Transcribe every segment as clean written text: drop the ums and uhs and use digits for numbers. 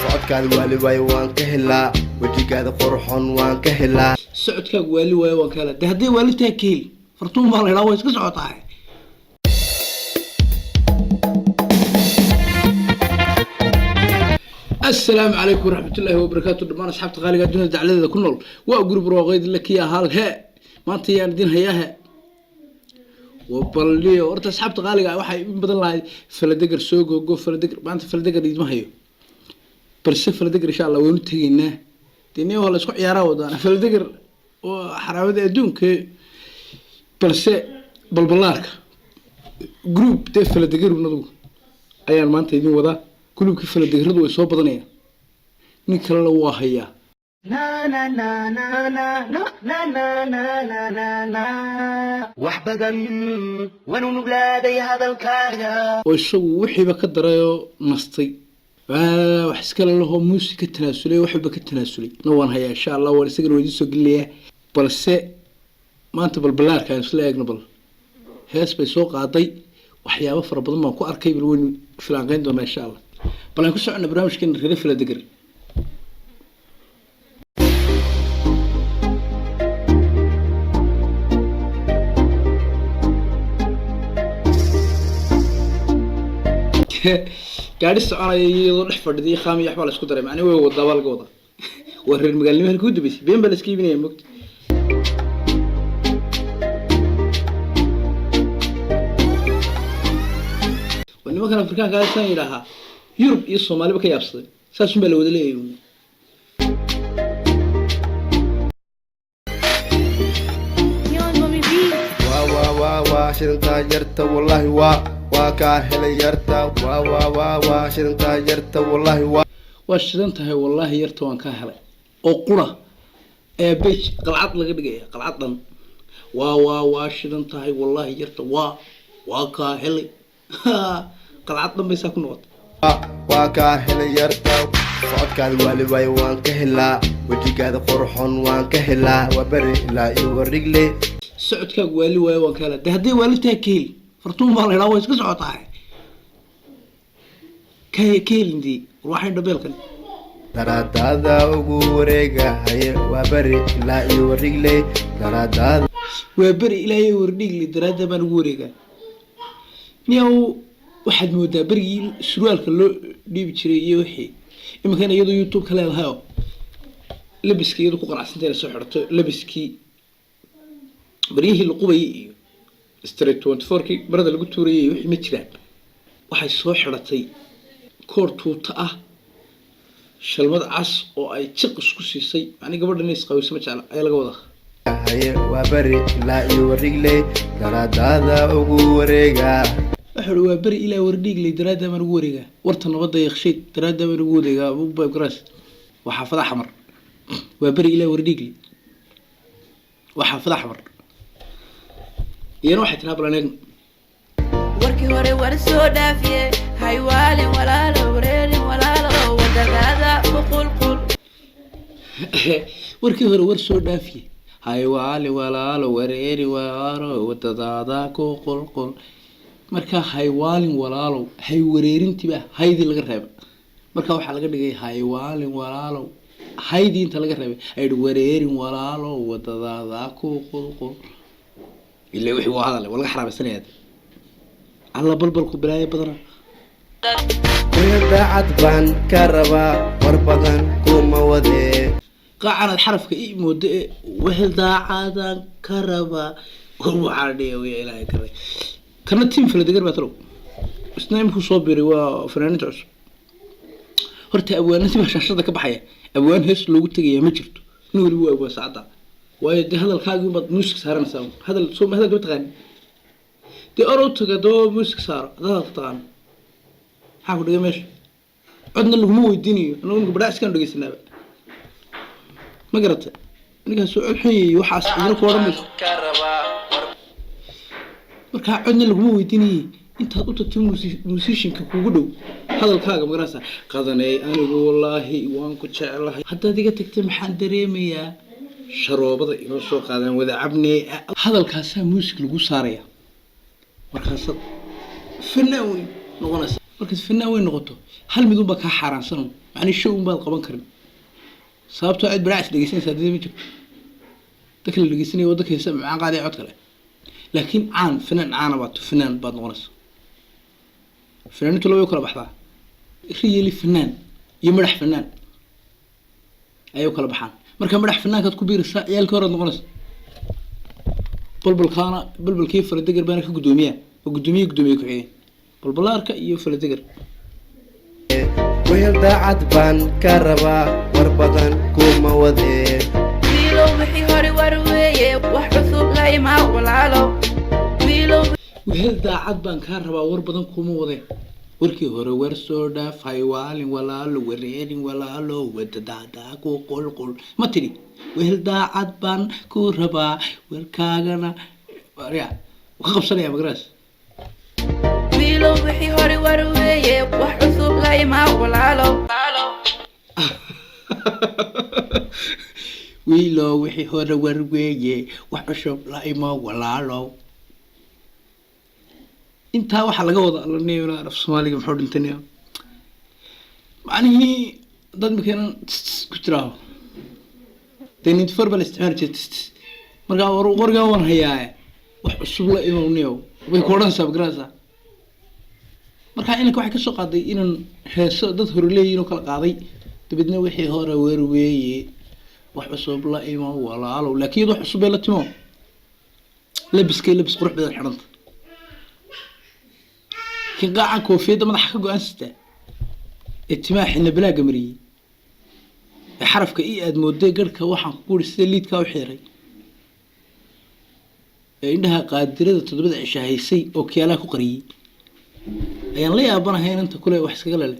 socodkaada waali waayo waan ka helaa wejigaada qurxoon waan ka helaa socodkaaga waali waayo waan ka helaa de haddii waalidtaa ka heli fartuun baa la idhaa way iska socotaa السلام عليكم ورحمة الله وبركاته دمان أصحاب تقالي قاعدين دعلة كنول وأقول بروغيد لك يا هال ها ما أنت يا ندين هياها وباللي ورت أصحاب تقالي قاعد واحد بدل الله فلدقر سوق وقو فلدقر ما أنت فلدقر يجمع هيو برس فلدقر إن شاء الله ونتهينا تاني ولا سقع يا راود أنا فلدقر وحراود أدون ك برس بالبلارك جروب ده فلدقر ونضو أيام ما أنت يدين وذا كلهم كيف فلدقرد ويصوب بدنيا نكلا لواهيا نا نا نا نا نا نا نا نا نا نا نا وحبدا ونون بلادي هذا الكايا ويسوي وحي بكدرايو نصتي وحسكلا له موسيقى التناسلي وحي التناسلي نوان هيا ان شاء الله ولا سجل ويدي سوق ليه بلس ما انت بالبلار كان سلاق نبل هاس بيسوق عطي وحيابه فربضان ما كو اركي بالوين فلانقين دونا ان شاء الله بلان كو سعنا برامج كان غير فلدقر gaari soconaya iyadoo dhex fadhidii qaam iyo waxba la isku daray macna way wada balka wada waa reer magaalnimo halkuu dibisay been bal iska iibinaya mogta wani markaan afrikaan ka san yiraahdaa yurub iyo Soomaaliba ka yaabsaday saas un baa la wada leeyahay waa shidantaa yarta wallahi waa kaa helay yarta waa shidantaa yarta wallahi waa shidan tahay wallahi yarta waan ka helay oo qura ee beej qalcad laga dhigay qalcad dhan waa shidan tahay wallahi yarta waa ka helay qalcad dhan bay saa ku noqotay waa kaa helay yarta socodkaada waali waayo waan ka helaa wejigaada qurxoon waan ka helaa waa bari ilaa iyo warigle socodkaaga waali waayo waan ka helaa de haddii waalidtaa ka heli fartuun baa la idhaa way iska socotaa ka helindii waxay dhabeelkan daraadaada ugu wareegahaye waa bari ilaa iyo warigle daraadaada waa bari ilaa iyo wardhigle daraada baan ugu wareegaa niyow waxaad moodaa berigii surwaalka loo dhiibi jiray iyo wixii iminkan iyadoo youtube ka leedahay oo labiskii iyadoo ku qanacsantahay la soo xidhato labiskii baryihii la qubayay iyo street 24kii barada lagu tuurayay iyo wixii ma jiraan waxay soo xidhatay koor tuuta ah shalmad cas oo ay jiq isku siisay macni gabadhan is qabayso ma jecla ayaa laga wadaa haye waa bari ilaa iyo warigle daraadaada ugu wareegaa wuxuu waa bari ilaa wardhigle daraada baan ugu wareegaa warta nabadda yakshayd daraada baan ugu wareegaa abu baab garaas waxa fada xamar waa bari ilaa wardhigle waxa fada xamar iyana waxay tiraa balaneed warkii hore war soo dhaafiye haywaalin walaalo wareerin walaalo wadadaada qulqul warkii hore war soo dhaafiye haywaalin walaalo wareerin walaalo wadadaada qulqul marka haywaalin walaalo hay wareerintiba haydi laga reebay marka waxa laga dhigay haywaalin walaalo haydi inta laga reebay ay wareerin walaalo wadadaada qulqul ilaa wixii waa hadal walaga xaraabsanayad alla balbalku bilaay badana daacad baan ka rabaa war badan kuma wadee qacanad xarafka ii moodo wehel daacadan ka rabaa waxaa dhiyo way ilaahay karay kana team faladegar baa talo isna imku soo biiray waa fanaaniinta cusub horta abwaanadii baa shaashada ka baxaya abwaan hees loogu tagayaa ma jirto nin waliba waa abwaan saacada waayo de hadalkaagii baad muusik saaranaysaa hadal soo hadal ma taqaan de orow taga doo muusik saaro hadal taqaan maxaa ku dhigay meesha codna laguma weydiinayo anagu ninka badhaa iskaan dhegeysanaaba ma garata ninkaas soo codxiyay waxaas idina ku odhan mayso markaa codna laguma weydiinayay intaad u tagtay musicianka kugu dhow hadalkaaga ma garanaysaa qadanay anigu wallaahi waan ku jeclahay haddaad iga tagtay maxaan dareemayaa sharoobada inoo soo qaadaan wada cabnee hadalkaasaa muusik lagu saaraya markaasaad fanaan weyn noqonaysa markaad fanaan weyn noqoto hal mid unbaa kaa xaaraansan يعني شو بعد قبل كرم صابته عد بالعكس دقيسين سادين ميجو ذاك اللي دقيسين يودك يسمع عن قاعد يعود كله لكن عان فنان عانه بات فنان بعد نقص فنان تلو يكره بحضا ريلي فنان يمرح فنان أيوة كله بحان مركب مرح فنان كتكو بير يا الكورة نقص بلبل خانة بلبل كيف فردقر بينك قدومية وقدومية كعين بلبل أركا يو فردقر wehel daacad baan ka rabaa war badan kuma wadee wiilow wixii hore war weeye wax cusub la imaa walaalo wiilow wehel daacad baan kaa rabaa war badan kuma wadee warkii hore weer soo dhaaf haywaalin walaalo wareerin walaalo wadadaadaa ku qulqul ma tidhi wehel daacad baan ku rabaa warkaagana ya ka qabsanaya magaraas wiilow wixii hore war weeye wax cusub la imaa walaalo wiilow wixii hore war weeye wax cusub la imaa walaalo intaa waxaa laga wada alaniyo af Soomaaliga muxuu dhintanayaa macnihii dad markaynan ku jiraaho deynid farbal isticmaal jirtay markaa warga waan hayaa wax cusub la imaanayo way ku oranaysaa bagraasa markaa inanka waxay ka soo qaaday inan heeso dad hore leeyihiin oo kala qaaday dabadna wixii hore weer weeye wax cusub la imaa walaalo laakiin wax cusub la timo labis qurux badan xiranta كن قاعد كوفيد ما ضحك جو أنسته اجتماع إن بلا جمري حرف كإيه أد مودة قرك واحد كور السليد كاو حيري إنها قادرة تضبط شهيسي أو كيالا كقري يعني ليه أبنا هين أنت كله وحس قال له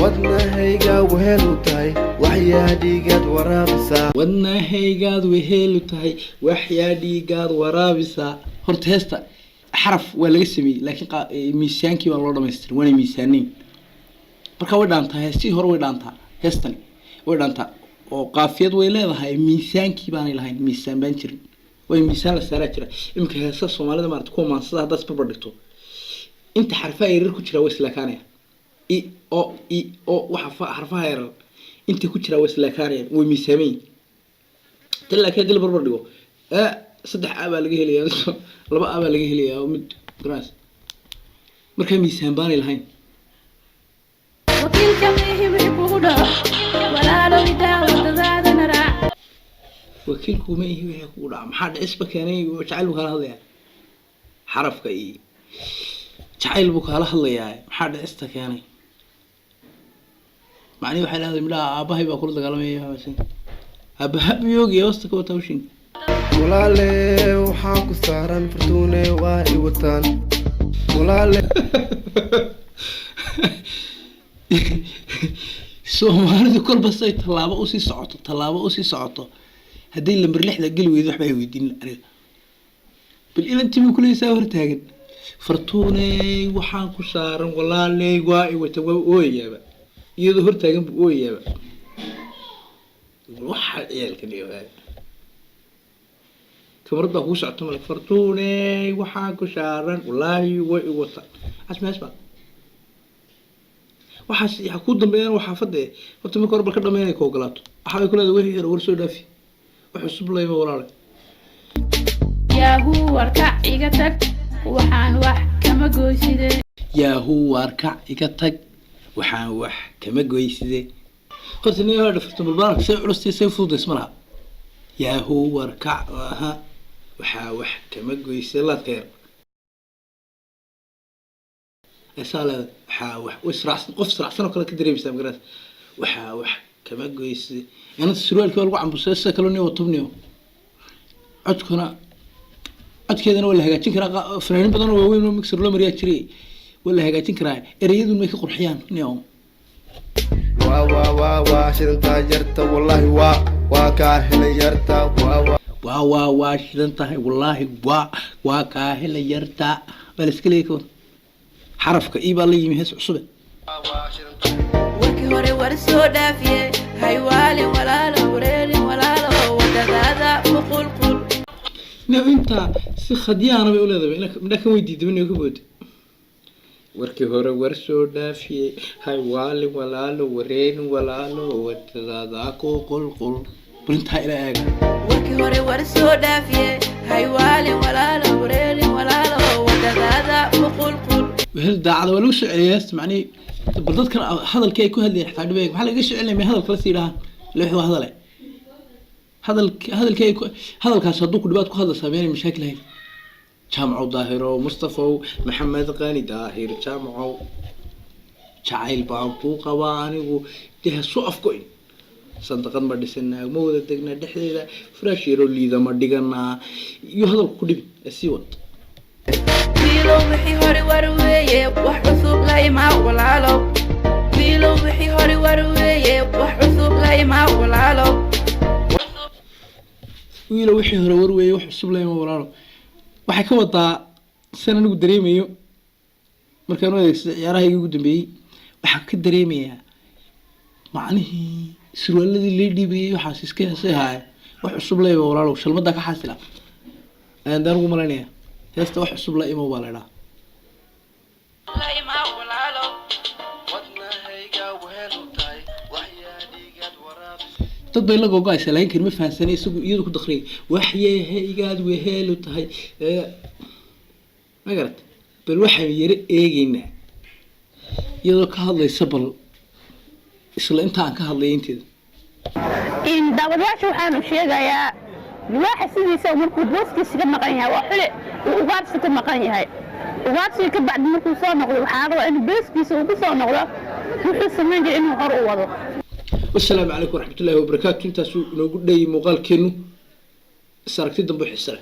wadnahayga wehelu tahay waxyaa dhiigaad waraabisa wadnahaygaad wehelu tahay waxyaa dhiigaad waraabisa horta heesta xaraf waa laga sameeyay laakiin miisaankii baa loo dhamaystiray wana miisaanayn marka way dhaantaa heestii hore way dhaantaa heestani way dhaantaa oo qaafiyad way leedahay miisaankii baanay lahayn miisaan baan jirin way miisaan la saaraa jira imka heesa Soomaalida maarta kuwa maansada haddaad isbarbar dhigto inta xarfaha yaryar ku jira way islaakaanayaan o waxa xarfaha yaryar inta ku jira way islaakaanayaan way miisaamayn talaa ka dil barbar dhigo saddex aabaa laga helayaa laba aabaa laga helayaa mid grass marka miisaan baan lahayn wakiilka wixii wixii kugu dhaco walaalo idaa wadadaadana raac wakiilku ma ihi wixii kugu dhaco maxaa dhisba keenay jacayl buu kala hadlayaa xarafka iyo jacayl buu kala hadlayaa maxaa dhista keenay macni waxa leedahay midha aabahay baa kula dagaalamaya hawshan aabaha biyoogi wasta ka wata hawshan walaale waxaan ku saaran fartuune waa i wataan walaale Soomaalidu kolba say tallaabo u sii socoto haddii lambar 6 gali weydo waxba ay weydiin aniga bal ilantii ku leeysaa hortaagan fartuune waxaan ku saaran walaale waa i wata ooyaaba iyadoo hortaagan buu ooyaaba waxa ciyaalkan iyo كبرت بقى وش عطمل فرتوني وحاكو شارن والله ويوتا اسمع وحاس يحكو دمبيان وحافظه horta marka hore balka dhameeyay ko galaato waxa ay ku leedahay wixii war soo dhaafi wax cusub leeyma walaal yaahu warka iga tag waxaan wax kama gooyside yaahu warka iga tag waxaan wax kama gooyside horta neeyo dhafto balbaar say culustay say fudud ismara yaahu warka aha waxa wax kama gooysay la teer asala waxa wax israac qof israacsan oo kale ka dareemaysaa magaraas waxa wax kama gooysay yana surwaalka lagu cambuusay kale niyo tubniyo codkeedana wala hagaajin karaa fanaaniin badan oo waaweyn oo mixer loo mariyaa jiray wala hagaajin karaa ereyadu may ka qurxiyaan niyo waa shidantaa yarta wallahi waa kaa helay yarta waa shidantahay wallahi waa kaa helay yarta bal iska leeyahay xarafka baa la yimi hees cusub warkii hore war soo dhaafiye haywaalin walaalo wareerin walaalo wadadaada qulqul inta si khadiyana bay u leedahay inaka midna kan weydiiday inuu ka bood warkii hore war soo dhaafiyey hay waali walaalo wareeni walaalo wadadaada ku qulqul burintaa ila eega warkii hore war soo dhaafiyey hay waali walaalo wareeni walaalo wadadaada ku qulqul wehel daacada waa lagu soo celiyaa macnii bal dadkan hadalkii ay ku hadlayeen xataa dhibeeg maxaa laga soo celinaya hadal kala sii dhahan leex waa hadale hadalkii hadalkaas hadduu ku dhibaat ku hadla sameeyay mashaakil hay jaamco daahiro mustafa maxamed qani daahir jaamco jacayl baan ku qabaa anigu dee soo afgoyn sandaqad ma dhisanaa ma wada degnaa dhexdeeda firaash yaro liida ma dhiganaa iyo hadalku ku dhibi sii wad wiilow wixii hore war weeye wax cusub la imaa walaalo wiilow wixii hore war weeye wax cusub la imaa walaalo wiilow wixii hore war weeye wax cusub la imaa walaalo waxay ka wadaa san anigu dareemayo markaan u adeegsada ciyaarahayga ugu dambeeyey waxaan ka dareemayaa macnihii surwaaladii lee dhiibayay waxaas iska heesay haaya wax cusub la imaa walaalow shalmadaa ka xaasila ayaan daan ugu malaynayaa heesta wax cusub la imaa baa la idhaha la imaa walaalo dad bay la gogo-aysa laakiin kan ma fahansanay isagu iyadu ku dakriyay waxyeehaygaad weheelu tahay ma garat bal waxaan yaro eegaynaa iyadoo ka hadlaysa bal isla inta aan ka hadlay inteeda in daawadayaasha waxaanu sheegayaa libaaxa sidiisa markuu booskiisa ka maqan yahay waa xule uu ugaarsi ka maqan yahay ugaarsiga ka bacdi markuu soo noqdo waxaa rabaa in booskiisa uu ku soo noqdo wuxuu samayn jiray inuu hor u wado. والسلام عليكم ورحمة الله وبركاته. انت سو نقول لي مقال كنو ساركتي دنبو حسره